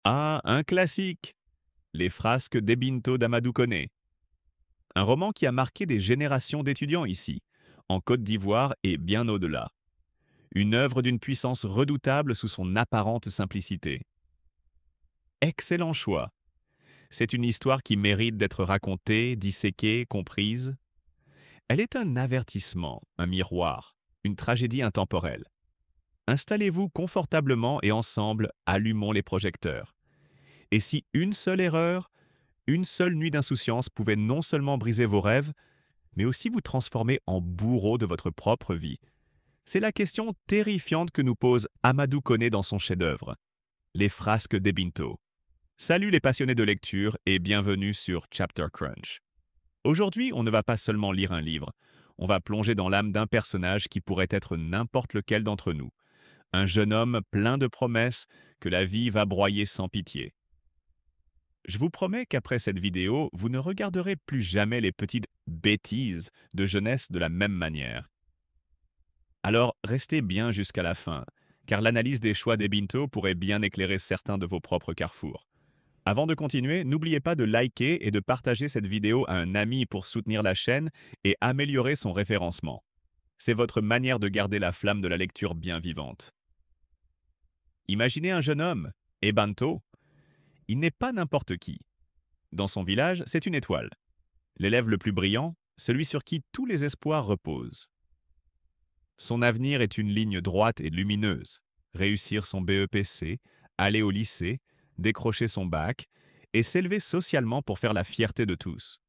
Ah, un classique! Les frasques d'Ebinto d'Amadou Koné. Un roman qui a marqué des générations d'étudiants ici, en Côte d'Ivoire et bien au-delà. Une œuvre d'une puissance redoutable sous son apparente simplicité. Excellent choix. C'est une histoire qui mérite d'être racontée, disséquée, comprise. Elle est un avertissement, un miroir, une tragédie intemporelle. Installez-vous confortablement et ensemble, allumons les projecteurs. Et si une seule erreur, une seule nuit d'insouciance pouvait non seulement briser vos rêves, mais aussi vous transformer en bourreau de votre propre vie? C'est la question terrifiante que nous pose Amadou Koné dans son chef-d'œuvre, Les frasques d'Ebinto. Salut les passionnés de lecture et bienvenue sur Chapter Crunch. Aujourd'hui, on ne va pas seulement lire un livre, on va plonger dans l'âme d'un personnage qui pourrait être n'importe lequel d'entre nous. Un jeune homme plein de promesses que la vie va broyer sans pitié. Je vous promets qu'après cette vidéo, vous ne regarderez plus jamais les petites bêtises de jeunesse de la même manière. Alors restez bien jusqu'à la fin, car l'analyse des choix des Binto pourrait bien éclairer certains de vos propres carrefours. Avant de continuer, n'oubliez pas de liker et de partager cette vidéo à un ami pour soutenir la chaîne et améliorer son référencement. C'est votre manière de garder la flamme de la lecture bien vivante. Imaginez un jeune homme, Ebanto. Il n'est pas n'importe qui. Dans son village, c'est une étoile. L'élève le plus brillant, celui sur qui tous les espoirs reposent. Son avenir est une ligne droite et lumineuse. Réussir son BEPC, aller au lycée, décrocher son bac et s'élever socialement pour faire la fierté de tous.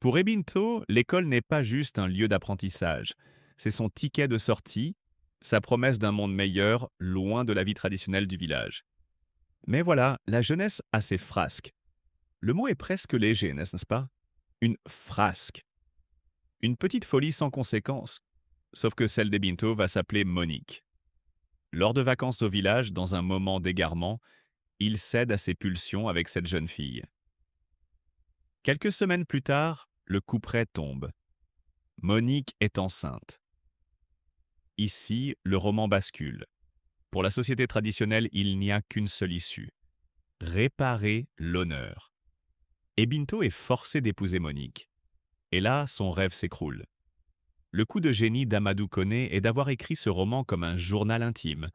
Pour Ebinto, l'école n'est pas juste un lieu d'apprentissage. C'est son ticket de sortie, sa promesse d'un monde meilleur, loin de la vie traditionnelle du village. Mais voilà, la jeunesse a ses frasques. Le mot est presque léger, n'est-ce pas? Une frasque. Une petite folie sans conséquence. Sauf que celle d'Ebinto va s'appeler Monique. Lors de vacances au village, dans un moment d'égarement, il cède à ses pulsions avec cette jeune fille. Quelques semaines plus tard, le couperet tombe. Monique est enceinte. Ici, le roman bascule. Pour la société traditionnelle, il n'y a qu'une seule issue. Réparer l'honneur. Ebinto est forcé d'épouser Monique. Et là, son rêve s'écroule. Le coup de génie d'Amadou Koné est d'avoir écrit ce roman comme un journal intime.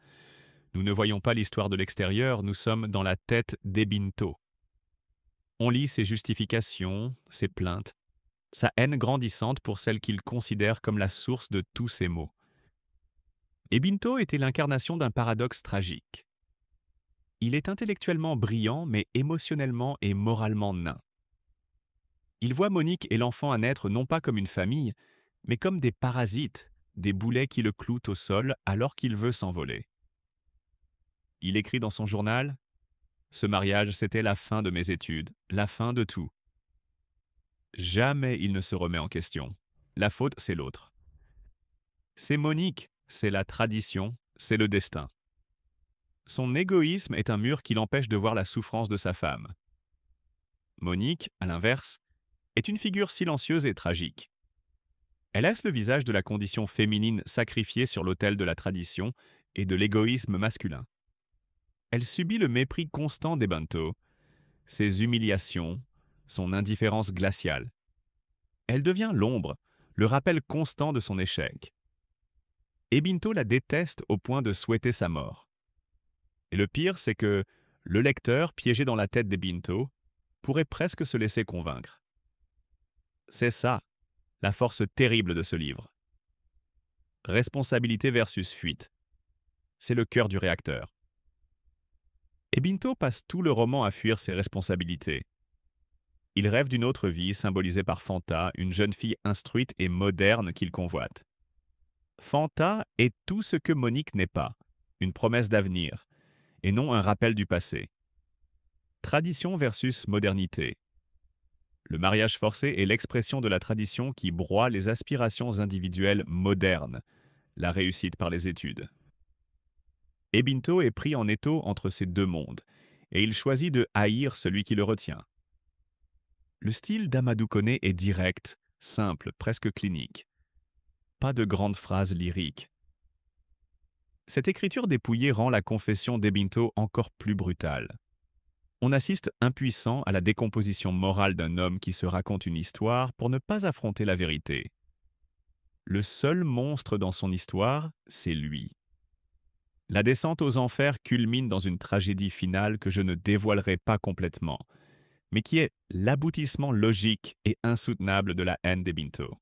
Nous ne voyons pas l'histoire de l'extérieur, nous sommes dans la tête d'Ebinto. On lit ses justifications, ses plaintes, sa haine grandissante pour celle qu'il considère comme la source de tous ses maux. Ebinto était l'incarnation d'un paradoxe tragique. Il est intellectuellement brillant, mais émotionnellement et moralement nain. Il voit Monique et l'enfant à naître non pas comme une famille, mais comme des parasites, des boulets qui le clouent au sol alors qu'il veut s'envoler. Il écrit dans son journal: ce mariage, c'était la fin de mes études, la fin de tout. Jamais il ne se remet en question. La faute, c'est l'autre. C'est Monique, c'est la tradition, c'est le destin. Son égoïsme est un mur qui l'empêche de voir la souffrance de sa femme. Monique, à l'inverse, est une figure silencieuse et tragique. Elle laisse le visage de la condition féminine sacrifiée sur l'autel de la tradition et de l'égoïsme masculin. Elle subit le mépris constant des Banto, ses humiliations, son indifférence glaciale. Elle devient l'ombre, le rappel constant de son échec. Ebinto la déteste au point de souhaiter sa mort. Et le pire, c'est que le lecteur, piégé dans la tête d'Ebinto, pourrait presque se laisser convaincre. C'est ça, la force terrible de ce livre. Responsabilité versus fuite. C'est le cœur du réacteur. Ebinto passe tout le roman à fuir ses responsabilités. Il rêve d'une autre vie symbolisée par Fanta, une jeune fille instruite et moderne qu'il convoite. Fanta est tout ce que Monique n'est pas, une promesse d'avenir, et non un rappel du passé. Tradition versus modernité. Le mariage forcé est l'expression de la tradition qui broie les aspirations individuelles modernes, la réussite par les études. Ebinto est pris en étau entre ces deux mondes, et il choisit de haïr celui qui le retient. Le style d'Amadou Koné est direct, simple, presque clinique. Pas de grandes phrases lyriques. Cette écriture dépouillée rend la confession d'Ebinto encore plus brutale. On assiste impuissant à la décomposition morale d'un homme qui se raconte une histoire pour ne pas affronter la vérité. Le seul monstre dans son histoire, c'est lui. La descente aux enfers culmine dans une tragédie finale que je ne dévoilerai pas complètement, mais qui est l'aboutissement logique et insoutenable de la haine d'Ebinto.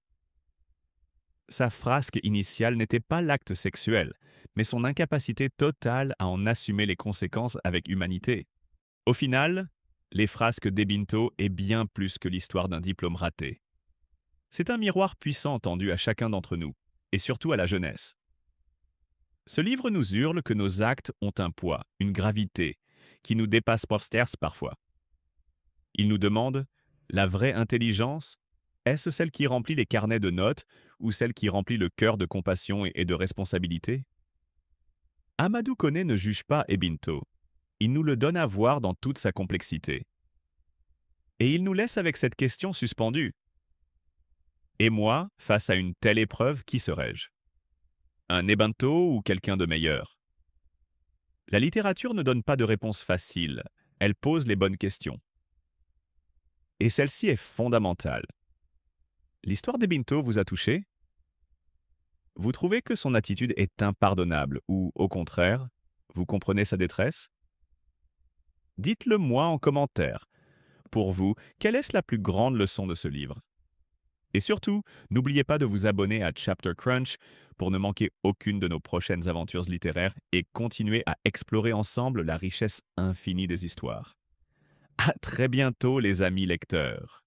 Sa frasque initiale n'était pas l'acte sexuel, mais son incapacité totale à en assumer les conséquences avec humanité. Au final, les frasques d'Ebinto est bien plus que l'histoire d'un diplôme raté. C'est un miroir puissant tendu à chacun d'entre nous, et surtout à la jeunesse. Ce livre nous hurle que nos actes ont un poids, une gravité, qui nous dépasse parfois. Il nous demande, la vraie intelligence, est-ce celle qui remplit les carnets de notes ou celle qui remplit le cœur de compassion et de responsabilité? Amadou Koné ne juge pas Ebinto. Il nous le donne à voir dans toute sa complexité. Et il nous laisse avec cette question suspendue. Et moi, face à une telle épreuve, qui serais-je? Un Ebinto ou quelqu'un de meilleur? La littérature ne donne pas de réponse facile, elle pose les bonnes questions. Et celle-ci est fondamentale. L'histoire d'Ebinto vous a touché? Vous trouvez que son attitude est impardonnable ou, au contraire, vous comprenez sa détresse? Dites-le moi en commentaire. Pour vous, quelle est la plus grande leçon de ce livre? Et surtout, n'oubliez pas de vous abonner à Chapter Crunch pour ne manquer aucune de nos prochaines aventures littéraires et continuer à explorer ensemble la richesse infinie des histoires. À très bientôt les amis lecteurs!